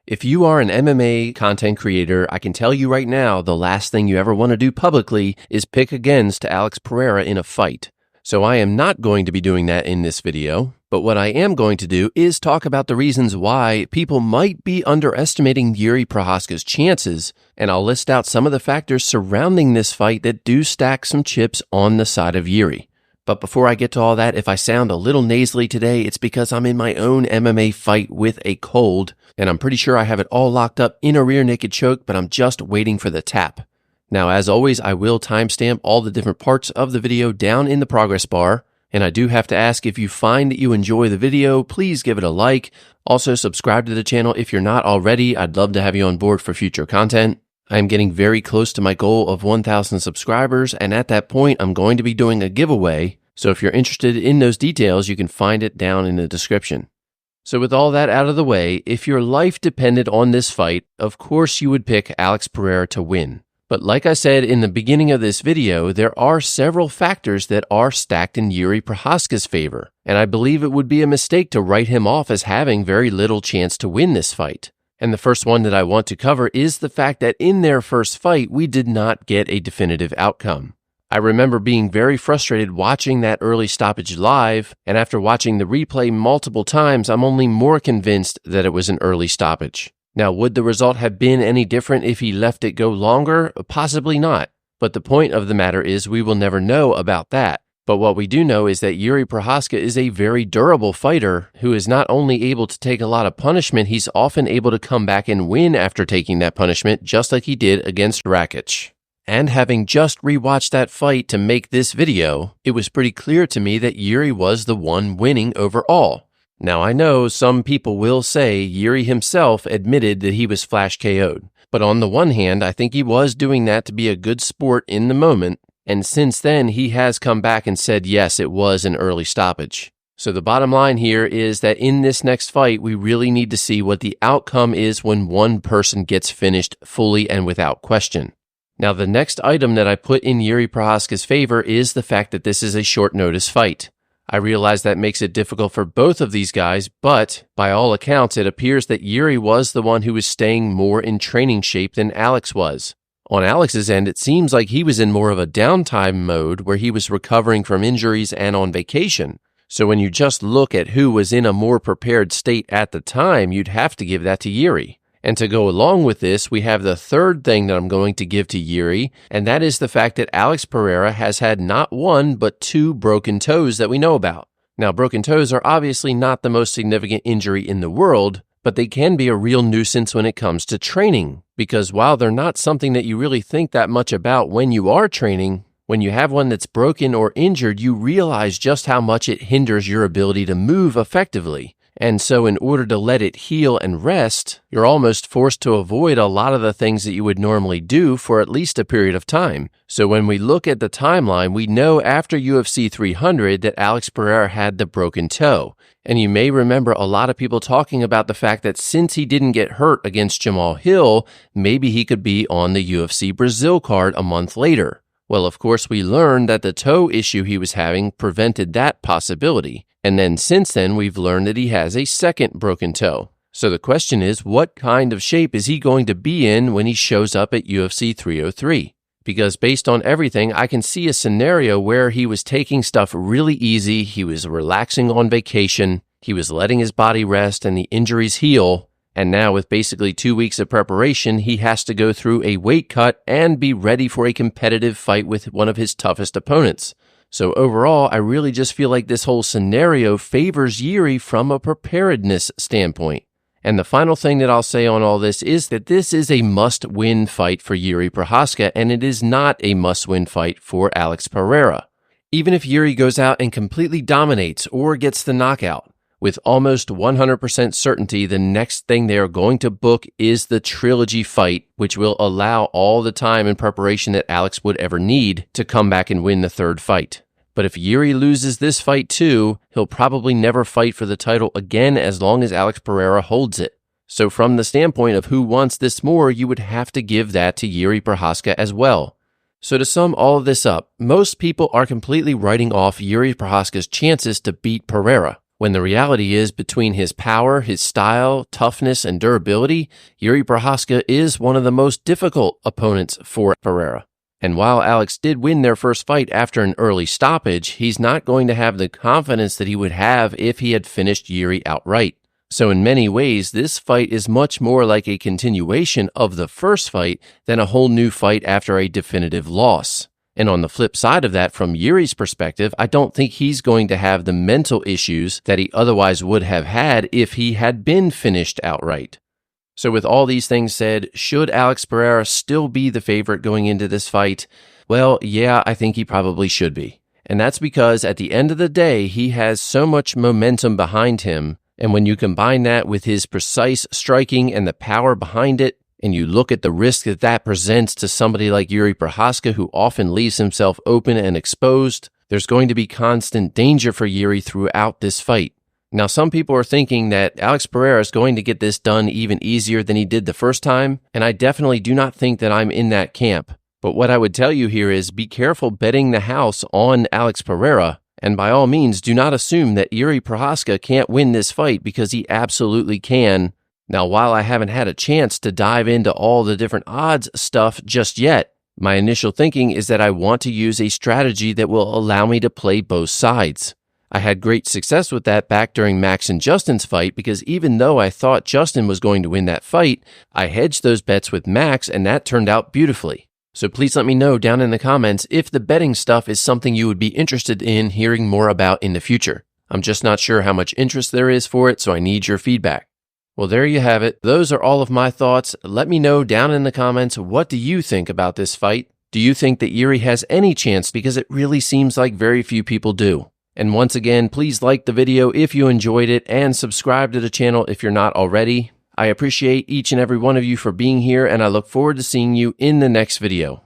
If you are an MMA content creator, I can tell you right now, the last thing you ever want to do publicly is pick against Alex Pereira in a fight. So I am not going to be doing that in this video, but what I am going to do is talk about the reasons why people might be underestimating Jiri Prochazka's chances, and I'll list out some of the factors surrounding this fight that do stack some chips on the side of Jiri. But before I get to all that, if I sound a little nasally today, it's because I'm in my own MMA fight with a cold, and I'm pretty sure I have it all locked up in a rear naked choke, but I'm just waiting for the tap. Now, as always, I will timestamp all the different parts of the video down in the progress bar, and I do have to ask, if you find that you enjoy the video, please give it a like. Also, subscribe to the channel if you're not already. I'd love to have you on board for future content. I am getting very close to my goal of 1,000 subscribers, and at that point, I'm going to be doing a giveaway. So if you're interested in those details, you can find it down in the description. So with all that out of the way, if your life depended on this fight, of course you would pick Alex Pereira to win. But like I said in the beginning of this video, there are several factors that are stacked in Jiri Prochazka's favor, and I believe it would be a mistake to write him off as having very little chance to win this fight. And the first one that I want to cover is the fact that in their first fight, we did not get a definitive outcome. I remember being very frustrated watching that early stoppage live, and after watching the replay multiple times, I'm only more convinced that it was an early stoppage. Now, would the result have been any different if he left it go longer? Possibly not. But the point of the matter is we will never know about that. But what we do know is that Jiri Prochazka is a very durable fighter who is not only able to take a lot of punishment, he's often able to come back and win after taking that punishment, just like he did against Rakic. And having just rewatched that fight to make this video, it was pretty clear to me that Jiri was the one winning overall. Now I know some people will say Jiri himself admitted that he was flash KO'd, but on the one hand, I think he was doing that to be a good sport in the moment, and since then he has come back and said yes, it was an early stoppage. So the bottom line here is that in this next fight, we really need to see what the outcome is when one person gets finished fully and without question. Now, the next item that I put in Jiri Prochazka's favor is the fact that this is a short notice fight. I realize that makes it difficult for both of these guys, but by all accounts, it appears that Jiri was the one who was staying more in training shape than Alex was. On Alex's end, it seems like he was in more of a downtime mode where he was recovering from injuries and on vacation. So when you just look at who was in a more prepared state at the time, you'd have to give that to Jiri. And to go along with this, we have the third thing that I'm going to give to Jiri, and that is the fact that Alex Pereira has had not one, but two broken toes that we know about. Now, broken toes are obviously not the most significant injury in the world, but they can be a real nuisance when it comes to training, because while they're not something that you really think that much about when you are training, when you have one that's broken or injured, you realize just how much it hinders your ability to move effectively. And so in order to let it heal and rest, you're almost forced to avoid a lot of the things that you would normally do for at least a period of time. So when we look at the timeline, we know after UFC 300 that Alex Pereira had the broken toe. And you may remember a lot of people talking about the fact that since he didn't get hurt against Jamal Hill, maybe he could be on the UFC Brazil card a month later. Well, of course, we learned that the toe issue he was having prevented that possibility. And then since then, we've learned that he has a second broken toe. So the question is, what kind of shape is he going to be in when he shows up at UFC 303? Because based on everything, I can see a scenario where he was taking stuff really easy, he was relaxing on vacation, he was letting his body rest and the injuries heal, and now with basically 2 weeks of preparation, he has to go through a weight cut and be ready for a competitive fight with one of his toughest opponents. So overall, I really just feel like this whole scenario favors Jiri from a preparedness standpoint. And the final thing that I'll say on all this is that this is a must-win fight for Jiri Prochazka, and it is not a must-win fight for Alex Pereira. Even if Jiri goes out and completely dominates or gets the knockout, with almost 100% certainty, the next thing they are going to book is the trilogy fight, which will allow all the time and preparation that Alex would ever need to come back and win the third fight. But if Jiri loses this fight too, he'll probably never fight for the title again as long as Alex Pereira holds it. So from the standpoint of who wants this more, you would have to give that to Jiri Prochazka as well. So to sum all of this up, most people are completely writing off Jiri Prochazka's chances to beat Pereira. When the reality is, between his power, his style, toughness, and durability, Jiri Prochazka is one of the most difficult opponents for Pereira. And while Alex did win their first fight after an early stoppage, he's not going to have the confidence that he would have if he had finished Jiri outright. So in many ways, this fight is much more like a continuation of the first fight than a whole new fight after a definitive loss. And on the flip side of that, from Jiri's perspective, I don't think he's going to have the mental issues that he otherwise would have had if he had been finished outright. So with all these things said, should Alex Pereira still be the favorite going into this fight? Well, yeah, I think he probably should be. And that's because at the end of the day, he has so much momentum behind him. And when you combine that with his precise striking and the power behind it, and you look at the risk that that presents to somebody like Jiri Prochazka, who often leaves himself open and exposed, there's going to be constant danger for Jiri throughout this fight. Now, some people are thinking that Alex Pereira is going to get this done even easier than he did the first time, and I definitely do not think that I'm in that camp. But what I would tell you here is be careful betting the house on Alex Pereira, and by all means, do not assume that Jiri Prochazka can't win this fight, because he absolutely can. Now, while I haven't had a chance to dive into all the different odds stuff just yet, my initial thinking is that I want to use a strategy that will allow me to play both sides. I had great success with that back during Max and Justin's fight, because even though I thought Justin was going to win that fight, I hedged those bets with Max, and that turned out beautifully. So please let me know down in the comments if the betting stuff is something you would be interested in hearing more about in the future. I'm just not sure how much interest there is for it, so I need your feedback. Well, there you have it. Those are all of my thoughts. Let me know down in the comments, what do you think about this fight? Do you think that Jiri has any chance? Because it really seems like very few people do. And once again, please like the video if you enjoyed it and subscribe to the channel if you're not already. I appreciate each and every one of you for being here, and I look forward to seeing you in the next video.